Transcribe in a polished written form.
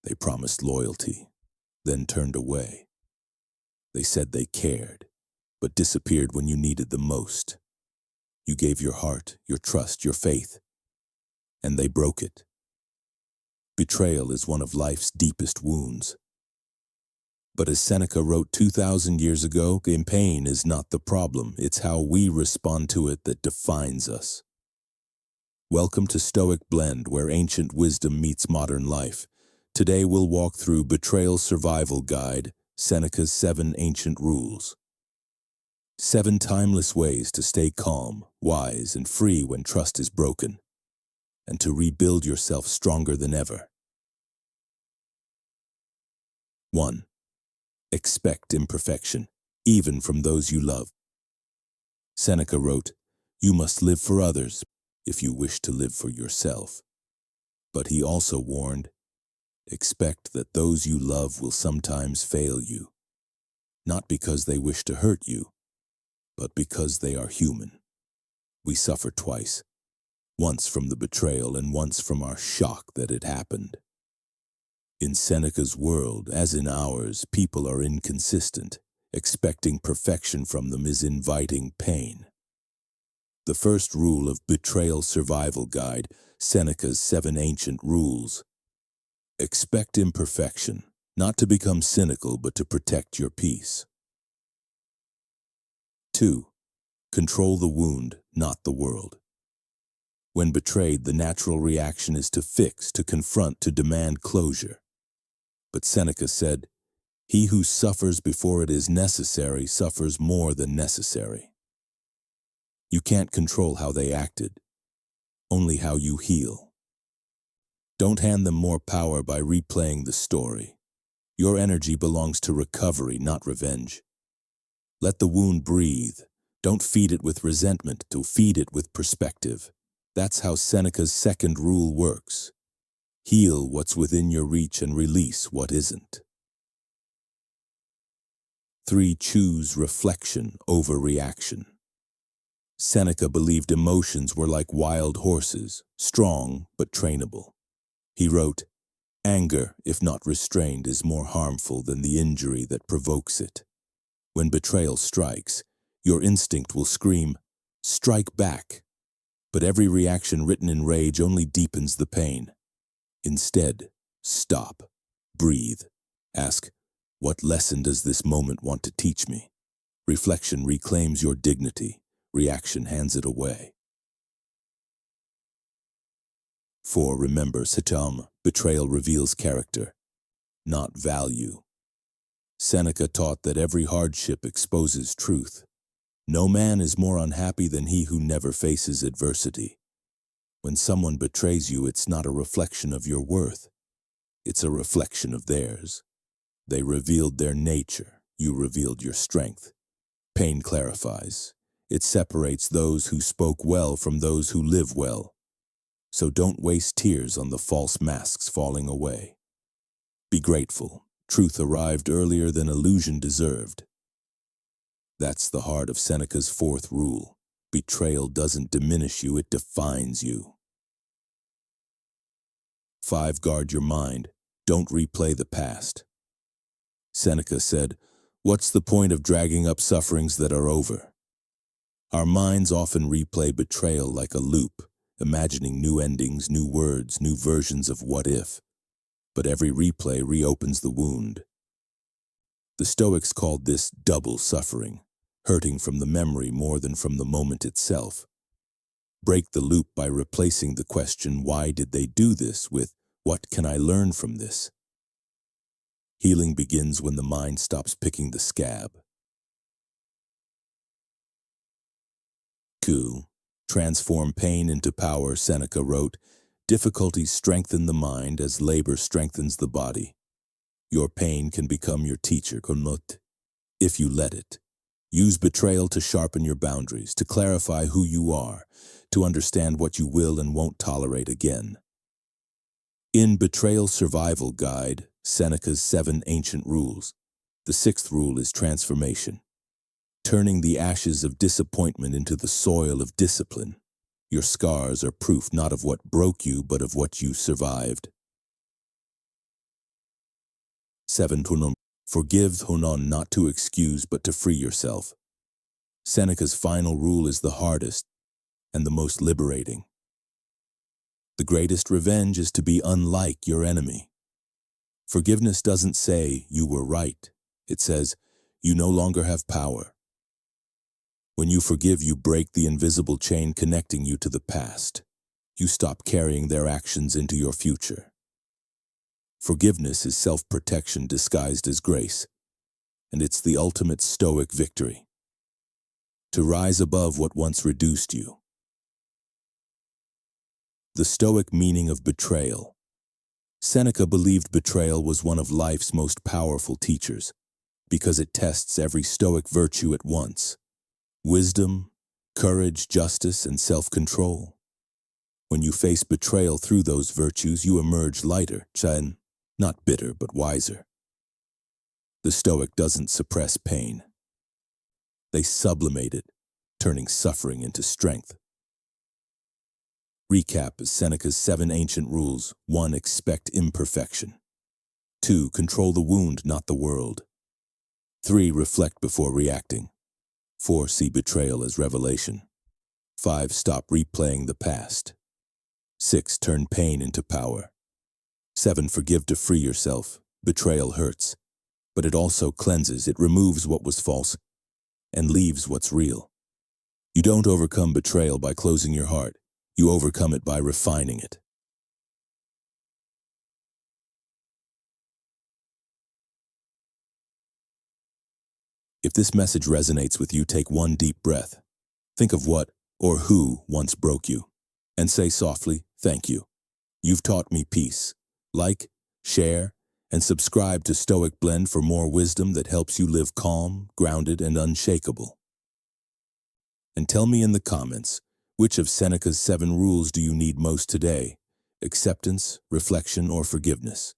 They promised loyalty, then turned away. They said they cared, but disappeared when you needed them most. You gave your heart, your trust, your faith, and they broke it. Betrayal is one of life's deepest wounds. But as Seneca wrote 2,000 years ago, pain is not the problem. It's how we respond to it that defines us. Welcome to Stoic Blend, where ancient wisdom meets modern life. Today we'll walk through Betrayal Survival Guide, Seneca's 7 ancient rules. 7 timeless ways to stay calm, wise, and free when trust is broken, and to rebuild yourself stronger than ever. 1. Expect imperfection, even from those you love. Seneca wrote, "You must live for others if you wish to live for yourself." But he also warned, expect that those you love will sometimes fail you, not because they wish to hurt you, but because they are human. We suffer twice, once from the betrayal and once from our shock that it happened. In Seneca's world, as in ours, people are inconsistent. Expecting perfection from them is inviting pain. The first rule of Betrayal Survival Guide, Seneca's 7 ancient rules. Expect imperfection, not to become cynical, but to protect your peace. 2. Control the wound, not the world. When betrayed, the natural reaction is to fix, to confront, to demand closure. But Seneca said, "He who suffers before it is necessary suffers more than necessary." You can't control how they acted, only how you heal. Don't hand them more power by replaying the story. Your energy belongs to recovery, not revenge. Let the wound breathe. Don't feed it with resentment, to feed it with perspective. That's how Seneca's second rule works. Heal what's within your reach and release what isn't. 3. Choose reflection over reaction. Seneca believed emotions were like wild horses, strong but trainable. He wrote, "Anger, if not restrained, is more harmful than the injury that provokes it." When betrayal strikes, your instinct will scream, "Strike back." But every reaction written in rage only deepens the pain. Instead, stop, breathe, ask, what lesson does this moment want to teach me? Reflection reclaims your dignity, reaction hands it away. 4. Remember, Setam, betrayal reveals character, not value. Seneca taught that every hardship exposes truth. No man is more unhappy than he who never faces adversity. When someone betrays you, it's not a reflection of your worth. It's a reflection of theirs. They revealed their nature. You revealed your strength. Pain clarifies. It separates those who spoke well from those who live well. So don't waste tears on the false masks falling away. Be grateful. Truth arrived earlier than illusion deserved. That's the heart of Seneca's 4th rule. Betrayal doesn't diminish you, it defines you. 5. Guard your mind. Don't replay the past. Seneca said, "What's the point of dragging up sufferings that are over?" Our minds often replay betrayal like a loop, imagining new endings, new words, new versions of what if. But every replay reopens the wound. The Stoics called this double suffering, hurting from the memory more than from the moment itself. Break the loop by replacing the question, "Why did they do this?" with, "What can I learn from this?" Healing begins when the mind stops picking the scab. 2. Transform pain into power. Seneca wrote, "Difficulties strengthen the mind as labor strengthens the body." Your pain can become your teacher, if you let it. Use betrayal to sharpen your boundaries, to clarify who you are, to understand what you will and won't tolerate again. In Betrayal Survival Guide, Seneca's 7 ancient rules, the 6th rule is transformation. Turning the ashes of disappointment into the soil of discipline. Your scars are proof not of what broke you, but of what you survived. 7. Forgive hunon, not to excuse but to free yourself. Seneca's final rule is the hardest and the most liberating. The greatest revenge is to be unlike your enemy. Forgiveness doesn't say you were right. It says you no longer have power. When you forgive, you break the invisible chain connecting you to the past. You stop carrying their actions into your future. Forgiveness is self-protection disguised as grace, and it's the ultimate Stoic victory. To rise above what once reduced you. The Stoic meaning of betrayal. Seneca believed betrayal was one of life's most powerful teachers because it tests every Stoic virtue at once: wisdom, courage, justice, and self-control. When you face betrayal through those virtues, you emerge lighter, not bitter but wiser. The Stoic doesn't suppress pain. They sublimate it, turning suffering into strength. Recap is Seneca's 7 ancient rules. 1. Expect imperfection. 2. Control the wound, not the world. 3. Reflect before reacting. 4. See betrayal as revelation. 5. Stop replaying the past. 6. Turn pain into power. 7. Forgive to free yourself. Betrayal hurts, but it also cleanses. It removes what was false and leaves what's real. You don't overcome betrayal by closing your heart. You overcome it by refining it. If this message resonates with you, take one deep breath. Think of what or who once broke you, and say softly, "Thank you. You've taught me peace." Like, share, and subscribe to Stoic Blend for more wisdom that helps you live calm, grounded, and unshakable. And tell me in the comments, which of Seneca's 7 rules do you need most today? Acceptance, reflection, or forgiveness?